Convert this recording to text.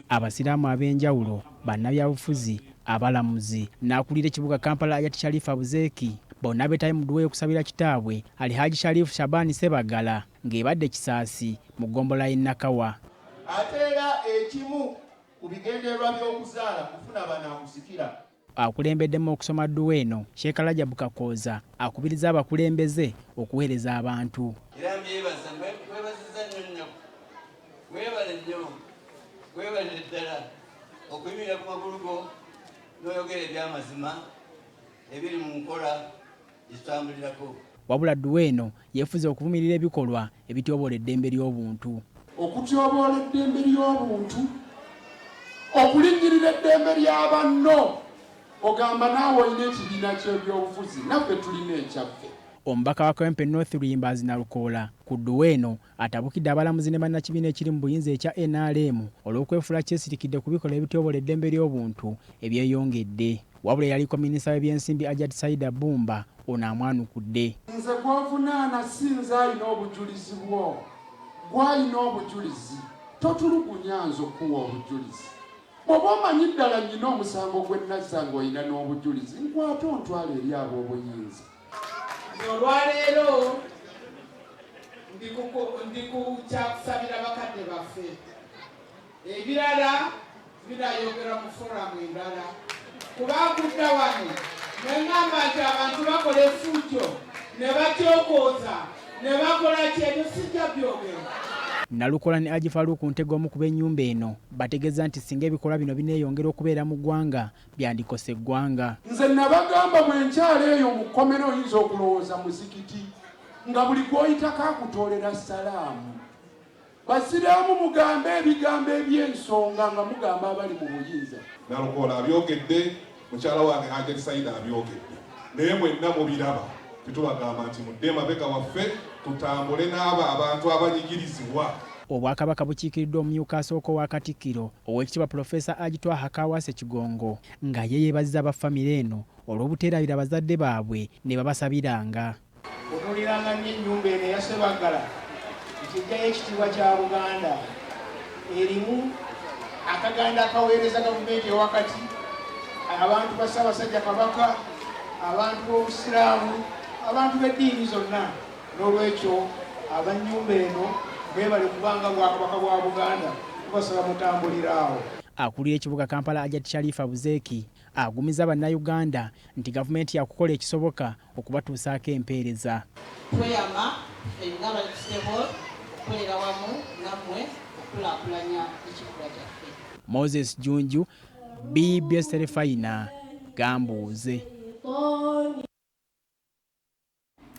abasiraamu ab'enjawulo, bannabyabufuzi, abalamuzi n'akulira ekibuga Kampala Hayat Sharif Abuzeeki bonna beetaye mu dduweeyo okusabira kitaabwe Alhaji Sharif Shaban Sebagala ng'ebadde kisaasi mu ggombolola y'e Nakawa. Ate era ekimu ku bigendererwa by'okuzaala kufuna banaakusikira. Akulembeddemu okusoma dduwa eno Sheikh Rajabu Kakooza akubiriza abakulembeze okuweereza abantu. Era mbyebaza mwebazizza nnyo mwebale nnyo mwebale ddala okuyimirira ku magulu go n'oyogera eby'amazima ebiri mu nkola ezitambulirako. Wabula dduwa eno yeefuze okuvumirira ebikolwa ebityoboola eddembe ly'obuntu. Okutyoboola eddembe ly'obuntu, okulinnyirira eddembe ly'abanno, ogamba naawe olina ekibiina ky'ebyobufuzi, naffe tulina ekyaffe. Omubaka wa Kawempe North Ruyimbaazi Nalukoola ku dduwa eno atabukidde abalamuzi ne bannakibiina ekiri mu buyinza ekya NRM olw'okwefuula kyesirikidde ku bikolwa ebityoboola eddembe ly'obuntu ebyeyongedde. Wabula yaliko minisita w'ebyensimbi Ajat Saida Bumba ono amwanukudde. Nze gw'ovunaana si nze alina obujulizi bwo, gw'alina obujulizi totulugunya nze okuwa obujulizi. Bw'oba omanyi ddala nnyina omusango gwe nassanga olina n'obujulizi nkwate ontwala eri ab'obuyinza. Olwaleero ndi ku kyakusabira bakadde baffe, ebirala binaayogera mu foramu endala kubakudda wano neŋŋamba nti abantu bakola effujjo ne batyokooza ne bakola kyebyo sijja byogera. Nalukoola ne Haji Faruku Ntego omu ku b'ennyumba eno bategeeza nti singa ebikolwa bino bineeyongera okubeera mu ggwanga byandikosa eggwanga. Nze nabagamba bwe nkyala eyo mu kkomera oyinza okulowooza muzikiti nga buli gw'oyitako akutoolera salaamu. Basiraamu mugambe ebigambo eby'ensonga nga mugamba abali mu buyinza. Nalukoola abyogedde, mukyala wange Ajat Saida abyogedde, naye mwenna mubiraba tetubagamba nti mudde emabega waffe tutambule n'abo abantu abanyigirizibwa. Obwakabaka bukiikiriddwa omumyuka asooka owa Katikkiro Oweekitiibwa Profesa Agitwa Kaawaase Kigongo nga ye yeebazizza baffamire eno olw'obuteerabira bazadde baabwe ne babasabiranga. Otuuliranga nnyo ennyumba eno eya Sebagala nti ejjayo ekitiibwa kya Buganda erimu akaganda akaweereza gavumenti ewakati, abantu ba Ssaabasajja Kabaka, abantu b'Obusiraamu, abantu b'eddiini zonna. N'olwekyo abannyumba eno beebale kubanga Bwakabaka bwa Buganda tubasaba mutambulira awo. Akulira ekibuga Kampala Ajat Sharif Abuzeeki agumiza bannayuganda nti gavumenti yakukola ekisoboka okubatuusaako empeereza. Tweyama nga abakisebo okukolera wamu nammwe okulaakulanya ekibuga kyaffe. Moses Junju, BBS Terefayina, Gambuuze.